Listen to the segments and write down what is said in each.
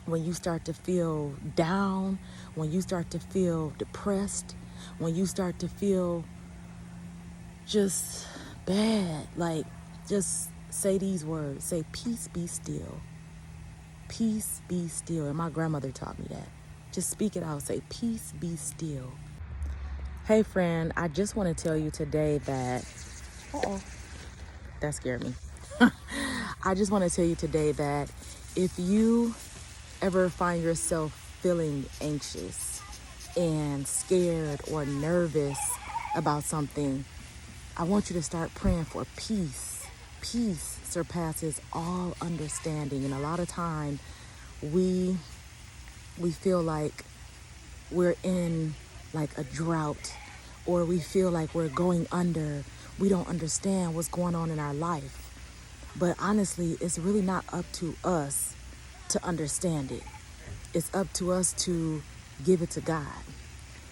when you start to feel down, when you start to feel depressed, when you start to feel just bad, like, just say these words. Say, peace be still. Peace be still. And my grandmother taught me that. Just speak it out. Say, peace be still. Hey, friend, I just want to tell you today that... Uh-oh. That scared me. I just want to tell you today that if you ever find yourself feeling anxious and scared or nervous about something, I want you to start praying for peace. Peace surpasses all understanding. And a lot of time we feel like we're in like a drought, or we feel like we're going under. We don't understand what's going on in our life. But honestly, it's really not up to us to understand it. It's up to us to give it to God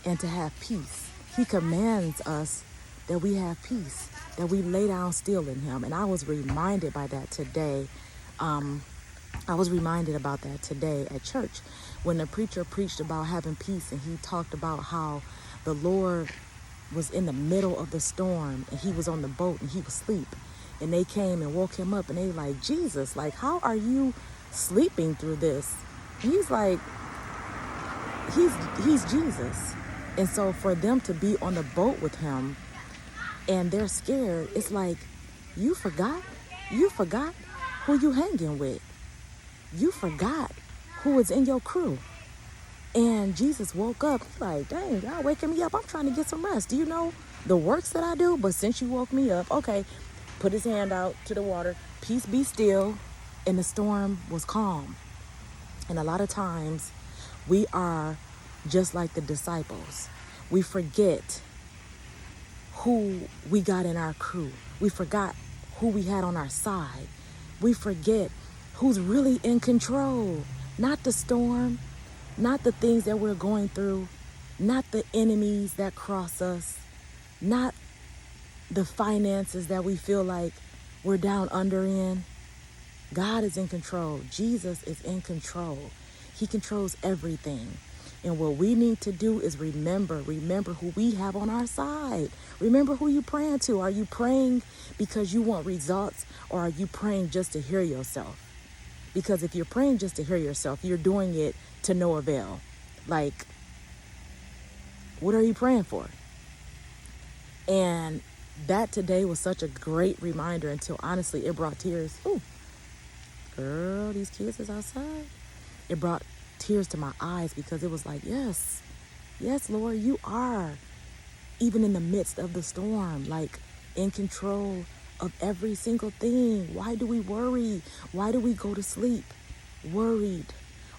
and to have peace. He commands us that we have peace, that we lay down still in Him. And I was reminded by that today. I was reminded about that today at church when the preacher preached about having peace, and he talked about how the Lord was in the middle of the storm and He was on the boat and He was asleep. And they came and woke Him up, and they like, Jesus, like, how are you sleeping through this? And He's like, he's Jesus. And so for them to be on the boat with Him and they're scared, it's like, you forgot who you hanging with. You forgot who was in your crew. And Jesus woke up, He's like, dang, y'all waking me up. I'm trying to get some rest. Do you know the works that I do? But since you woke me up, okay, put His hand out to the water, peace be still, and the storm was calm. And a lot of times we are just like the disciples. We forget who we got in our crew. We forgot who we had on our side. We forget who's really in control. Not the storm, not the things that we're going through, not the enemies that cross us, not the finances that we feel like we're down under in. God is in control. Jesus is in control. He controls everything. And what we need to do is remember who we have on our side. Remember who you're praying to. Are you praying because you want results, or are you praying just to hear yourself? Because if you're praying just to hear yourself, you're doing it to no avail. Like, what are you praying for? And that today was such a great reminder, until honestly it brought tears. Ooh, girl, these kids is outside. It brought tears to my eyes, because it was like, yes, Lord, you are, even in the midst of the storm, like, in control of every single thing. Why do we worry? Why do we go to sleep worried?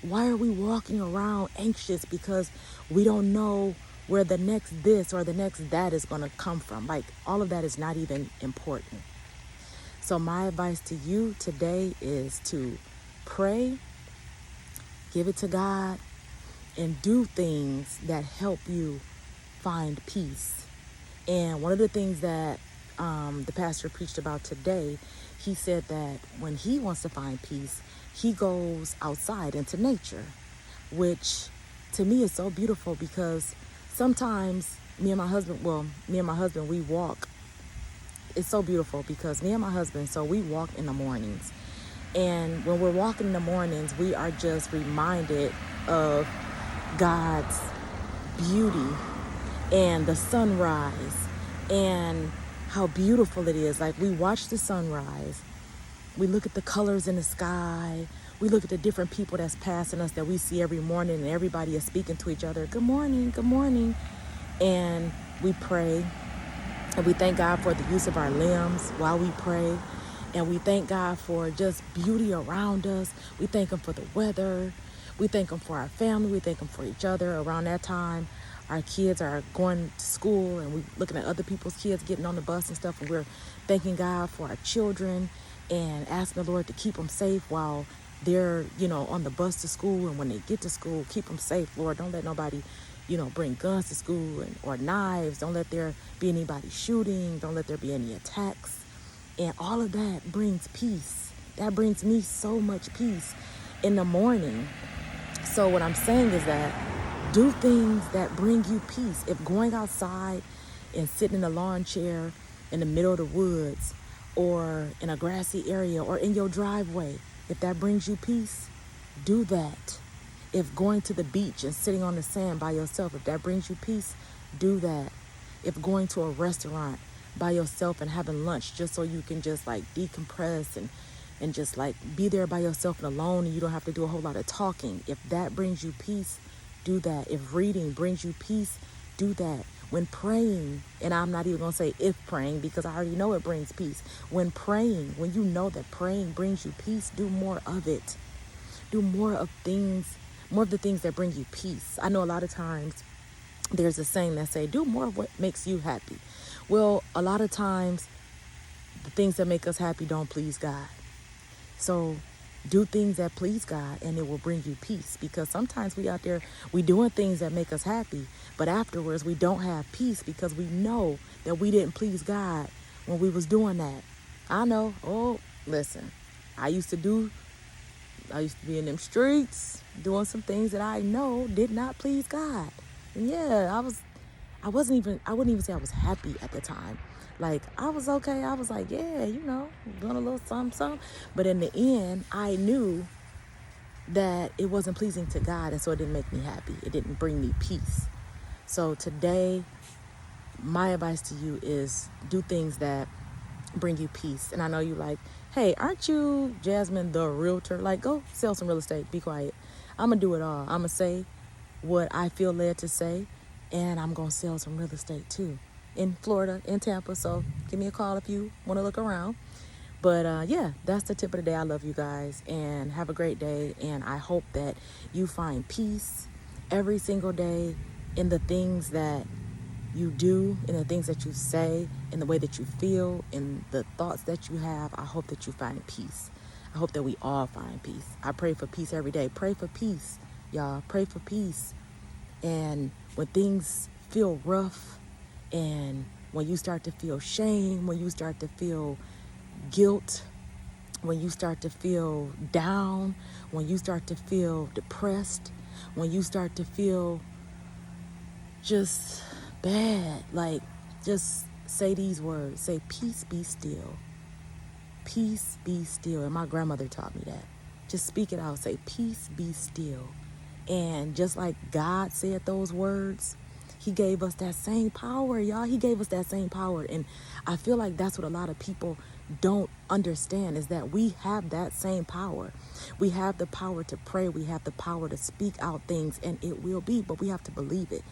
Why are we walking around anxious because we don't know where the next this or the next that is going to come from? Like, all of that is not even important. So my advice to you today is to pray, give it to God, and do things that help you find peace. And one of the things that the pastor preached about today, he said that when he wants to find peace, he goes outside into nature, which to me is so beautiful, because sometimes me and my husband, we walk. It's so beautiful because me and my husband, so we walk in the mornings. And when we're walking in the mornings, we are just reminded of God's beauty and the sunrise and how beautiful it is. Like, we watch the sunrise. We look at the colors in the sky. We look at the different people that's passing us that we see every morning, and everybody is speaking to each other. Good morning, good morning. And we pray. And we thank God for the use of our limbs while we pray. And we thank God for just beauty around us. We thank Him for the weather. We thank Him for our family. We thank Him for each other. Around that time, our kids are going to school, and we're looking at other people's kids getting on the bus and stuff. And we're thanking God for our children and asking the Lord to keep them safe while they're, on the bus to school. And when they get to school, keep them safe. Lord, don't let nobody, bring guns to school or knives. Don't let there be anybody shooting. Don't let there be any attacks. And all of that brings peace. That brings me so much peace in the morning. So what I'm saying is that do things that bring you peace. If going outside and sitting in a lawn chair in the middle of the woods or in a grassy area or in your driveway, if that brings you peace, do that. If going to the beach and sitting on the sand by yourself, if that brings you peace, do that. If going to a restaurant by yourself and having lunch just so you can just like decompress and just like be there by yourself and alone and you don't have to do a whole lot of talking, if that brings you peace, do that. If reading brings you peace, do that. When praying, and I'm not even going to say if praying because I already know it brings peace. When praying, when you know that praying brings you peace, do more of it. Do more of the things that bring you peace. I know a lot of times there's a saying that say, do more of what makes you happy. Well, a lot of times the things that make us happy don't please God. So do things that please God and it will bring you peace, because sometimes we out there, we doing things that make us happy, but afterwards we don't have peace because we know that we didn't please God when we was doing that. I know. Oh, listen, I used to be in them streets doing some things that I know did not please God. And yeah, I wouldn't even say I was happy at the time. Like, I was okay. I was like, yeah, doing a little something. But in the end, I knew that it wasn't pleasing to God. And so it didn't make me happy. It didn't bring me peace. So today, my advice to you is do things that bring you peace. And I know you like, hey, aren't you Jasmine the realtor? Like, go sell some real estate. Be quiet. I'm going to do it all. I'm going to say what I feel led to say. And I'm going to sell some real estate too. In Florida, in Tampa. So give me a call if you want to look around. But yeah, that's the tip of the day. I love you guys and have a great day. And I hope that you find peace every single day in the things that you do, in the things that you say, in the way that you feel, in the thoughts that you have. I hope that you find peace. I hope that we all find peace. I pray for peace every day. Pray for peace, y'all. Pray for peace. And when things feel rough, and when you start to feel shame, when you start to feel guilt, when you start to feel down, when you start to feel depressed, when you start to feel just bad, like, just say these words. Say, peace be still. Peace be still. And my grandmother taught me that. Just speak it out. Say, peace be still. And just like God said those words, he gave us that same power, y'all. He gave us that same power. And I feel like that's what a lot of people don't understand, is that we have that same power. We have the power to pray. We have the power to speak out things, and it will be, but we have to believe it.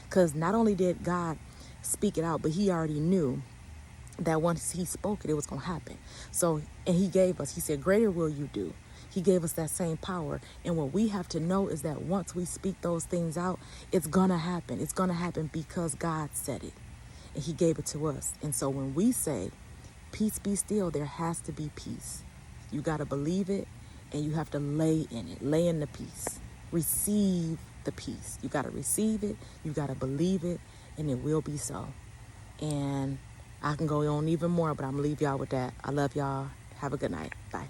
Because not only did God speak it out, but he already knew that once he spoke it, it was going to happen. So, and he gave us, he said, greater will you do. He gave us that same power. And what we have to know is that once we speak those things out, it's going to happen. It's going to happen because God said it. And he gave it to us. And so when we say, peace be still, there has to be peace. You got to believe it, and you have to lay in it. Lay in the peace. Receive the peace. You got to receive it. You got to believe it, and it will be so. And I can go on even more, but I'm going to leave y'all with that. I love y'all. Have a good night. Bye.